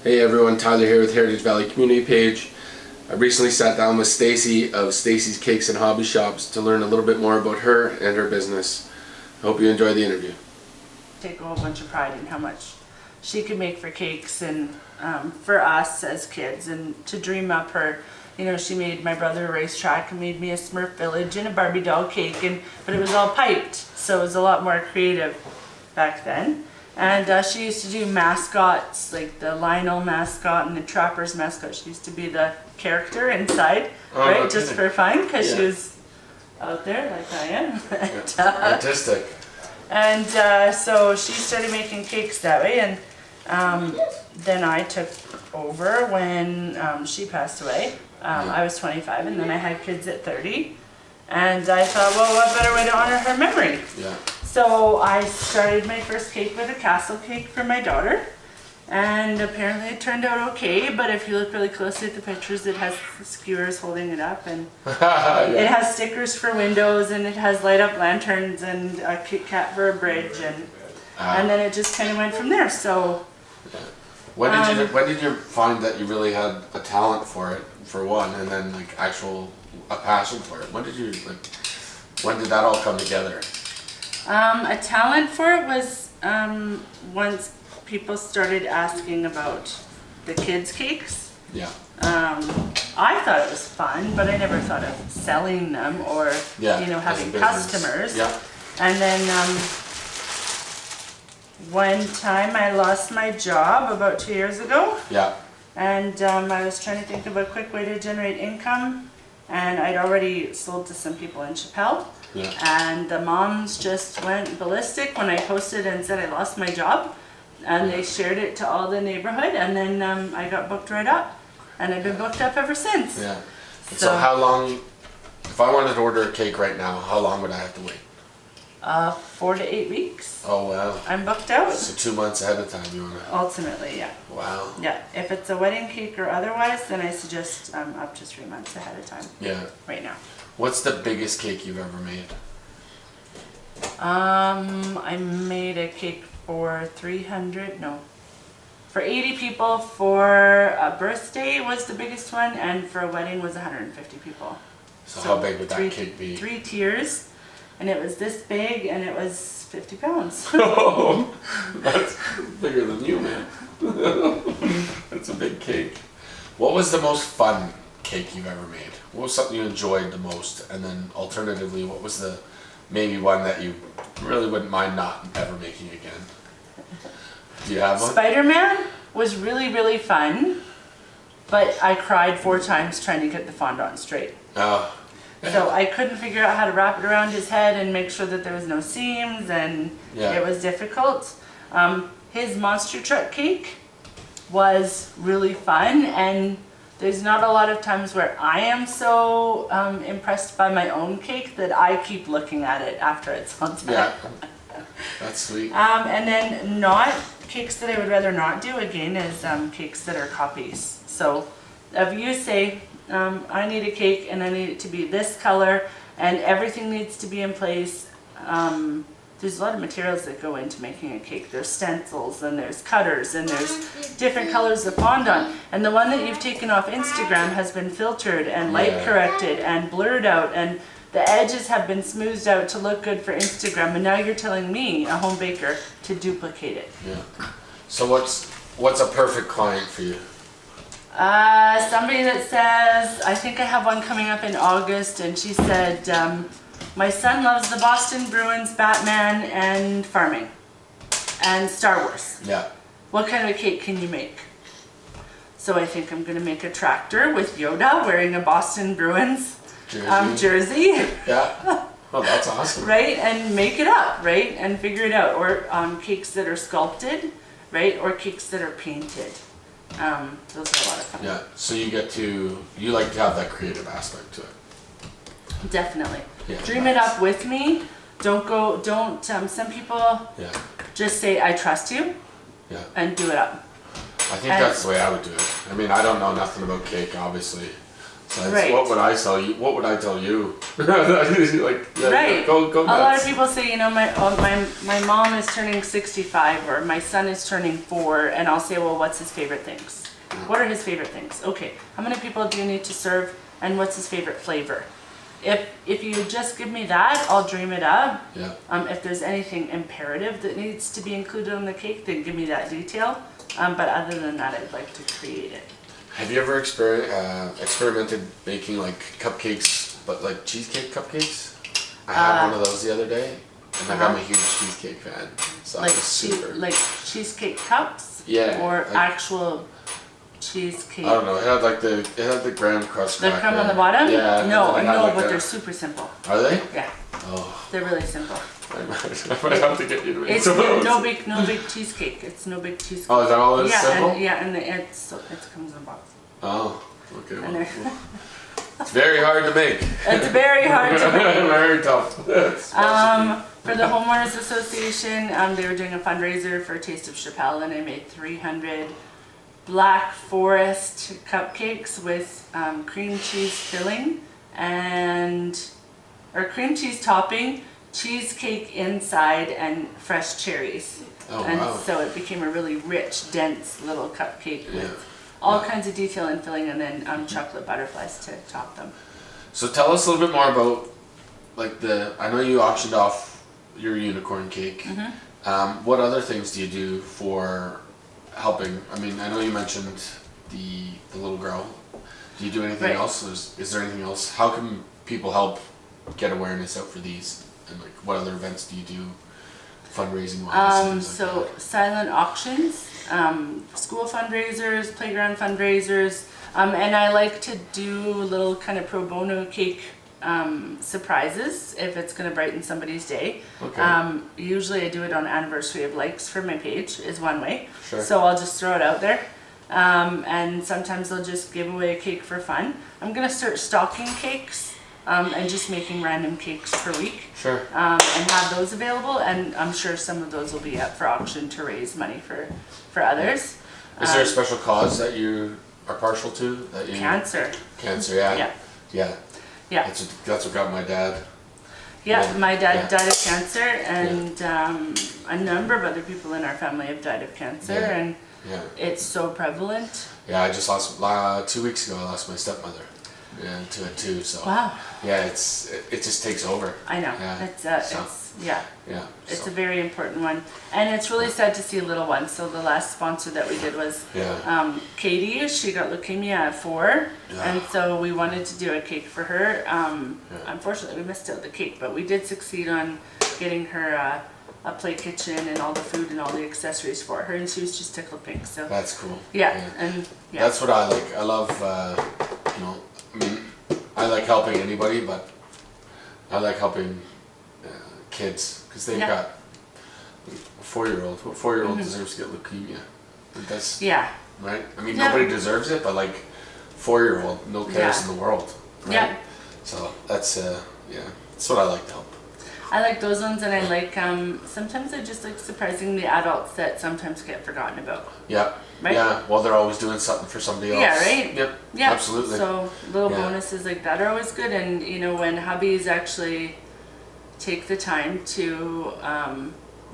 Hey everyone, Tyler here with Heritage Valley Community Page. I recently sat down with Stacy of Stacy's Cakes and Hobby Shops to learn a little bit more about her and her business. I hope you enjoy the interview. Take a whole bunch of pride in how much she could make for cakes and for us as kids, and to dream up her, you know, she made my brother a racetrack and made me a Smurf village and a Barbie doll cake, but it was all piped, so it was a lot more creative back then. And she used to do mascots, like the Lionel mascot and the Trapper's mascot. She used to be the character inside, right? Okay. Just for fun, because she was out there like I am. Artistic. And so she started making cakes that way, and then I took over when she passed away. I was 25, and then I had kids at 30. And I thought, well, what better way to honor her memory? Yeah. So I started my first cake with a castle cake for my daughter, and apparently it turned out okay, but if you look really closely at the pictures, it has skewers holding it up, and it has stickers for windows, and it has light up lanterns and a Kit Kat for a bridge, and then it just kind of went from there. So when did you find that you really had a talent for it, for one, and then like a passion for it? When did that all come together? A talent for it was once people started asking about the kids' cakes. Yeah. I thought it was fun, but I never thought of selling them or having customers. Yeah. And then one time I lost my job about 2 years ago. Yeah. And I was trying to think of a quick way to generate income, and I'd already sold to some people in Chappelle. Yeah. And the moms just went ballistic when I posted and said I lost my job, and they shared it to all the neighborhood, and then I got booked right up, and I've been booked up ever since. Yeah. So how long, if I wanted to order a cake right now, how long would I have to wait? 4 to 8 weeks. Oh wow. I'm booked out. So 2 months ahead of time you want to? Ultimately, yeah. Wow. Yeah, if it's a wedding cake or otherwise, then I suggest up to 3 months ahead of time. Yeah. Right now. What's the biggest cake you've ever made? I made a cake for 80 people. For a birthday was the biggest one, and for a wedding was 150 people. So how big would that cake be? 3 tiers, and it was this big, and it was 50 pounds. Oh, that's bigger than you, man. That's a big cake. What was the most fun cake you've ever made? What was something you enjoyed the most? And then alternatively, what was the maybe one that you really wouldn't mind not ever making again? Do you have one? Spider-Man was really, really fun, but I cried 4 times trying to get the fondant straight. Oh. Yeah. So I couldn't figure out how to wrap it around his head and make sure that there was no seams, and it was difficult. His monster truck cake was really fun, and there's not a lot of times where I am so impressed by my own cake that I keep looking at it after it's all done. Yeah, that's sweet. And then cakes that I would rather not do again is cakes that are copies. So if you say, I need a cake and I need it to be this color and everything needs to be in place, there's a lot of materials that go into making a cake. There's stencils, and there's cutters, and there's different colors of fondant. And the one that you've taken off Instagram has been filtered and light corrected and blurred out, and the edges have been smoothed out to look good for Instagram. And now you're telling me, a home baker, to duplicate it. Yeah. So what's a perfect client for you? Somebody that says, I think I have one coming up in August, and she said, my son loves the Boston Bruins, Batman, and farming, and Star Wars. Yeah. What kind of a cake can you make? So I think I'm going to make a tractor with Yoda wearing a Boston Bruins jersey. Yeah. Oh, that's awesome. Right? And make it up, right? And figure it out. Or cakes that are sculpted, right? Or cakes that are painted. Those are a lot of fun. Yeah. So you like to have that creative aspect to it. Definitely. Yeah, dream it up with me. Some people just say, I trust you, and do it up. I think that's the way I would do it. I mean, I don't know nothing about cake, obviously. So Right. what would I tell you? What would I tell you? Like, yeah, Right. go A lot of nuts. people say, my mom is turning 65 or my son is turning 4, and I'll say, well, what's his favorite things? What are his favorite things? Okay, how many people do you need to serve, and what's his favorite flavor? If you just give me that, I'll dream it up. Yeah. If there's anything imperative that needs to be included on the cake, then give me that detail. But other than that, I'd like to create it. Have you ever experimented baking like cupcakes, but like cheesecake cupcakes? I had one of those the other day, and like I'm a huge cheesecake fan, so Like it was super. like cheesecake cups? Yeah, Or like- actual cheesecake? I don't know. It had the graham crust. The cracker. crumb on the bottom? Yeah. No, and then it had, like, but a- they're super simple. Are they? Yeah, Oh, they're really simple. I might have to get you to make It's some of those. no big cheesecake. It's no big cheesecake. Oh, is that all it is? Yeah, Simple? and it comes in a box. Oh, okay. And Well, they're it's very hard to make. it's very hard to make. Very tough. For the Homeowners Association, they were doing a fundraiser for Taste of Chappelle, and I made 300 Black Forest cupcakes with cream cheese filling or cream cheese topping, cheesecake inside, and fresh cherries. Oh, And wow. so it became a really rich, dense little cupcake Yeah. with all kinds of detail and filling, and then chocolate butterflies to top them. So tell us a little bit more about like I know you auctioned off your unicorn cake. Mm-hmm. What other things do you do for helping? I mean, I know you mentioned the little girl. Do you do anything Right. else? Is there anything else? How can people help get awareness out for these? And like, what other events do you do, fundraising wise? So silent auctions, school fundraisers, playground fundraisers, and I like to do little kind of pro bono cake surprises if it's going to brighten somebody's day. Okay. Usually I do it on anniversary of likes for my page is one way. Sure. So I'll just throw it out there. And sometimes I'll just give away a cake for fun. I'm going to start stocking cakes and just making random cakes per week. Sure. And have those available, and I'm sure some of those will be up for auction to raise money for others. Is there a special cause that you are partial to? That you Cancer. Cancer, yeah. Yeah. Yeah. Yeah. That's what got my dad. Yeah, Yeah. my dad Yeah. died of cancer, and a number of other people in our family have died of cancer, Yeah. and Yeah. it's so prevalent. Yeah, I just lost 2 weeks ago. I lost my stepmother, to it too. So Wow, yeah, it just takes over. I know. Yeah. It's So- yeah. Yeah. It's so, a very important one, and it's really sad to see little ones. So the last sponsor that we did was yeah. Katie. She got leukemia at 4, Yeah. and so we wanted to do a cake for her. Unfortunately, we missed out the cake, but we did succeed on getting her a play kitchen and all the food and all the accessories for her, and she was just tickled pink. So That's cool. yeah, and yeah, That's what I like. I love, I mean, I like helping anybody, but I like helping kids because they've Yeah. got a 4-year-old. What 4-year-old deserves to get leukemia? Like, that's yeah, right. I mean, Yeah. nobody deserves it, but like 4-year-old, no cares Yeah. in the world. Right? Yeah. So that's that's what I like to help. I like those ones, and I like sometimes I just like surprising the adults that sometimes get forgotten about. Yeah. Right? Yeah. Well, they're always doing something for somebody else. Yeah, right? Yep. Yeah, Absolutely. So little Yeah. bonuses like that are always good, and when hubbies actually take the time to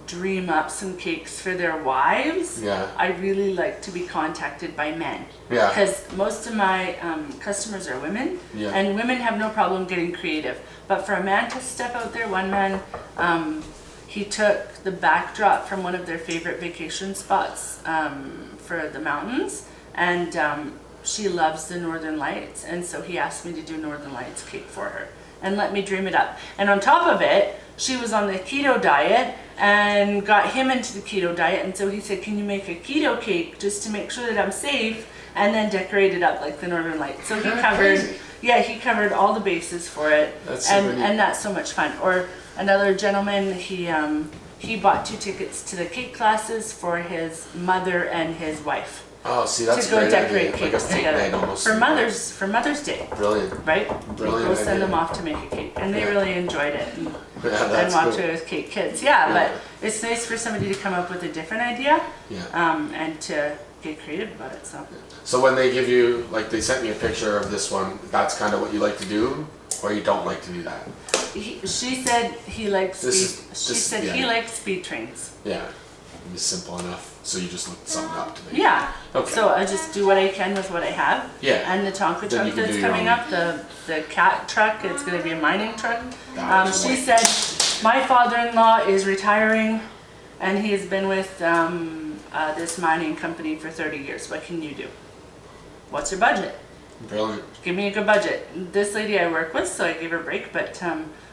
dream up some cakes for their wives, Yeah. I really like to be contacted by men. Yeah. Because most of my customers are women, Yeah. and women have no problem getting creative. But for a man to step out there, one man, he took the backdrop from one of their favorite vacation spots for the mountains, and she loves the Northern Lights, and so he asked me to do Northern Lights cake for her and let me dream it up. And on top of it, she was on the keto diet and got him into the keto diet, and so he said, can you make a keto cake just to make sure that I'm safe, and then decorate it up like the Northern Lights. So he covered, Crazy. yeah, he covered all the bases for it. That's super neat. And that's so much fun. Or another gentleman, he bought 2 tickets to the cake classes for his mother and his wife Oh, see, that's to go a great decorate idea. Like a cakes fake together night almost. for Mother's Day, Brilliant. right? Brilliant Go send idea. them off to make a cake, and they Yeah. really enjoyed it. And, Yeah, and that's walked cool. away with cake kids. Yeah, Yeah. but it's nice for somebody to come up with a different idea Yeah. and to get creative about it. So when they give you, like they sent me a picture of this one, that's kind of what you like to do, or you don't like to do that? She said he likes he yeah. likes speed trains. Yeah, it was simple enough. So you just looked something up to me. Yeah. Okay. So I just do what I can with what I have. Yeah. And the Tonka Then truck you can that's do your coming own. up, the cat truck, it's going to be a mining truck. She Wait. said, my father-in-law is retiring, and he has been with this mining company for 30 years. What can you do? What's your budget? Brilliant. Give me a good budget. This lady I work with, so I gave her a break, but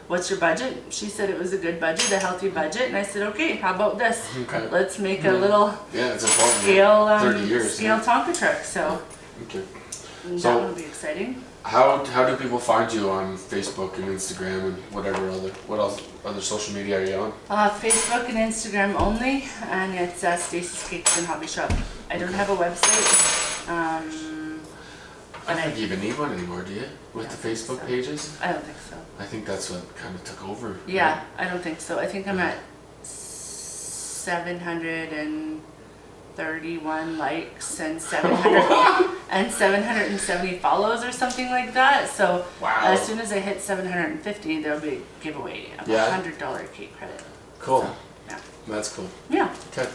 what's your budget? She said it was a good budget, a healthy budget, and I said, okay, how about this? Okay. Let's make a little Yeah, it's important. scale, 30 years. scale Tonka truck, so Okay. that So- will be exciting. How do people find you on Facebook and Instagram and whatever other social media are you on? Facebook and Instagram only, and it's Stacy's Cakes and Hobby Shop. I don't have a website. I don't think you even need one anymore, do you? With the I don't think Facebook so. pages? I don't think so. I think that's what kind of took over. Yeah, I don't think so. I think I'm at 731 likes and 770 follows or something like that. So Wow. as soon as I hit 750, there'll be a giveaway of Yeah. $100 cake credit. Cool. Yeah. That's cool. Yeah. Okay.